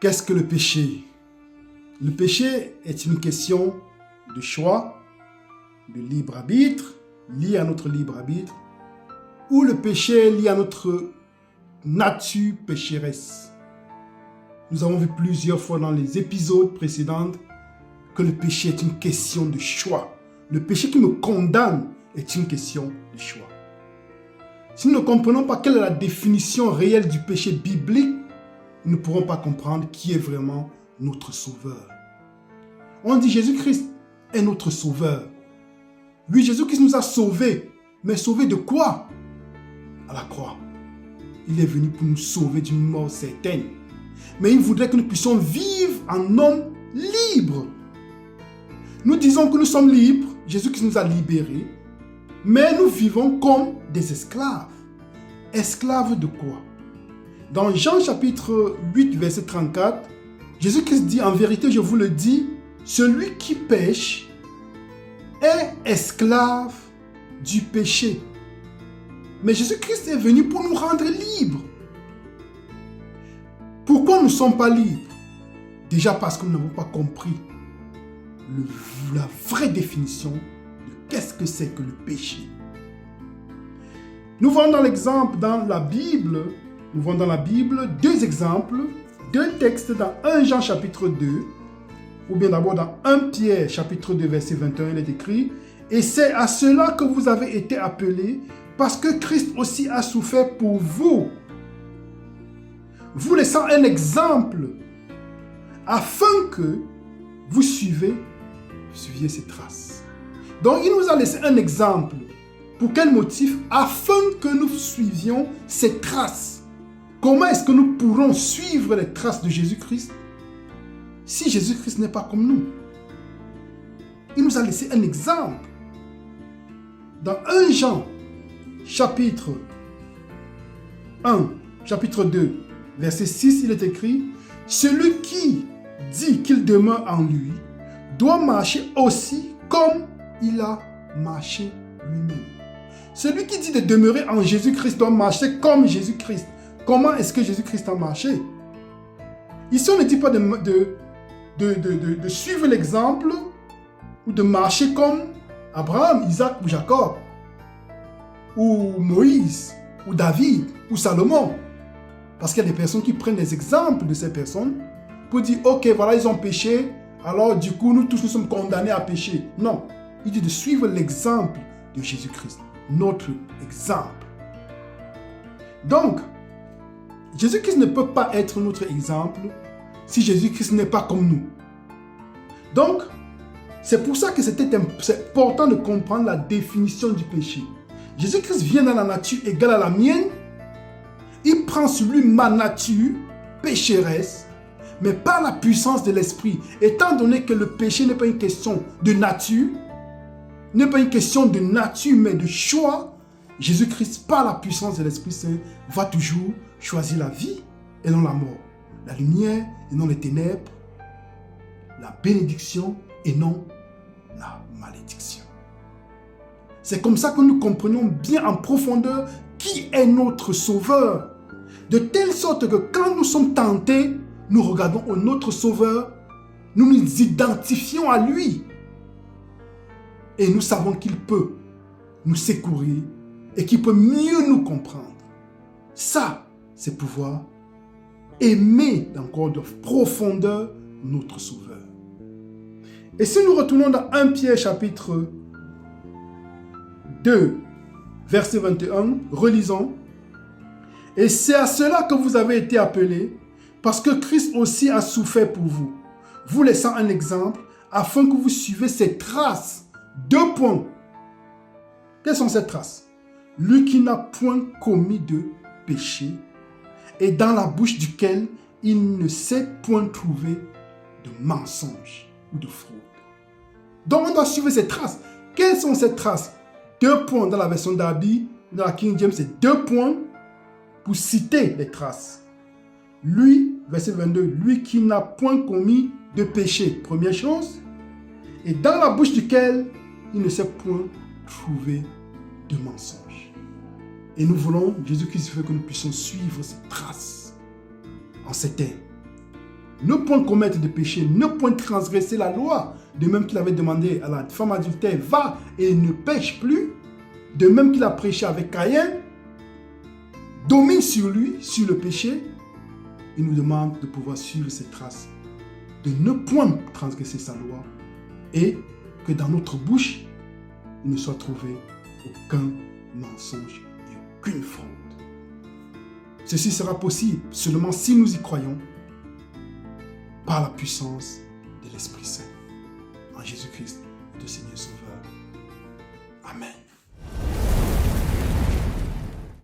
Qu'est-ce que le péché? Le péché est une question de choix, de libre arbitre, lié à notre libre arbitre, ou le péché est lié à notre nature pécheresse. Nous avons vu plusieurs fois dans les épisodes précédents que le péché est une question de choix. Le péché qui me condamne est une question de choix. Si nous ne comprenons pas quelle est la définition réelle du péché biblique, nous ne pourrons pas comprendre qui est vraiment notre sauveur. On dit Jésus-Christ est notre sauveur. Oui, Jésus-Christ nous a sauvés. Mais sauvés de quoi? À la croix. Il est venu pour nous sauver d'une mort certaine. Mais il voudrait que nous puissions vivre en homme libre. Nous disons que nous sommes libres. Jésus-Christ nous a libérés. Mais nous vivons comme des esclaves. Esclaves de quoi? Dans Jean chapitre 8, verset 34, Jésus-Christ dit, en vérité, je vous le dis, celui qui pêche est esclave du péché. Mais Jésus-Christ est venu pour nous rendre libres. Pourquoi nous ne sommes pas libres? Déjà parce que nous n'avons pas compris la vraie définition de qu'est-ce que c'est que le péché. Nous voyons dans l'exemple dans la Bible, deux exemples, deux textes dans 1 Jean chapitre 2, ou bien d'abord dans 1 Pierre chapitre 2 verset 21, il est écrit « Et c'est à cela que vous avez été appelés, parce que Christ aussi a souffert pour vous, vous laissant un exemple, afin que vous suiviez ses traces. » Donc il nous a laissé un exemple. Pour quel motif? Afin que nous suivions ses traces. Comment est-ce que nous pourrons suivre les traces de Jésus-Christ si Jésus-Christ n'est pas comme nous? Il nous a laissé un exemple. Dans 1 Jean, chapitre 2, verset 6, il est écrit « Celui qui dit qu'il demeure en lui doit marcher aussi comme il a marché lui-même. » Celui qui dit de demeurer en Jésus-Christ doit marcher comme Jésus-Christ. Comment est-ce que Jésus-Christ a marché? Ici, on ne dit pas de suivre l'exemple ou de marcher comme Abraham, Isaac ou Jacob, ou Moïse, ou David, ou Salomon. Parce qu'il y a des personnes qui prennent des exemples de ces personnes pour dire, ok, voilà, ils ont péché, alors du coup, nous tous, nous sommes condamnés à pécher. Non, il dit de suivre l'exemple de Jésus-Christ, notre exemple. Donc, Jésus-Christ ne peut pas être notre exemple si Jésus-Christ n'est pas comme nous. Donc, c'est pour ça que c'est important de comprendre la définition du péché. Jésus-Christ vient dans la nature égale à la mienne. Il prend sur lui ma nature pécheresse, mais par la puissance de l'esprit. Étant donné que le péché n'est pas une question de nature, n'est pas une question de nature, mais de choix, Jésus-Christ, par la puissance de l'Esprit Saint, va toujours choisir la vie et non la mort. La lumière et non les ténèbres. La bénédiction et non la malédiction. C'est comme ça que nous comprenons bien en profondeur qui est notre Sauveur. De telle sorte que quand nous sommes tentés, nous regardons notre Sauveur, nous nous identifions à lui. Et nous savons qu'il peut nous secourir et qu'il peut mieux nous comprendre. Ça, c'est pouvoir aimer encore de profondeur notre Sauveur. Et si nous retournons dans 1 Pierre chapitre 2, verset 21, relisons. « Et c'est à cela que vous avez été appelés, parce que Christ aussi a souffert pour vous, vous laissant un exemple, afin que vous suiviez ses traces. » 2 points. Quelles sont ces traces? Lui qui n'a point commis de péché, et dans la bouche duquel il ne s'est point trouvé de mensonge ou de fraude. Donc on doit suivre ces traces. Quelles sont ces traces? 2 points dans la version d'Arby, dans la King James, c'est 2 points pour citer les traces. Lui, verset 22, lui qui n'a point commis de péché, première chose, et dans la bouche duquel il ne s'est point trouvé de mensonge. Et nous voulons, Jésus-Christ veut que nous puissions suivre ces traces en ces termes. ne point commettre de péché, ne point transgresser la loi, de même qu'il avait demandé à la femme adultère, va et ne pêche plus, de même qu'il a prêché avec Caïn, domine sur lui, sur le péché. Il nous demande de pouvoir suivre ses traces, de ne point transgresser sa loi et que dans notre bouche, il ne soit trouvé aucun mensonge et aucune fraude. Ceci sera possible seulement si nous y croyons par la puissance de l'Esprit Saint. En Jésus-Christ, notre Seigneur Sauveur. Amen.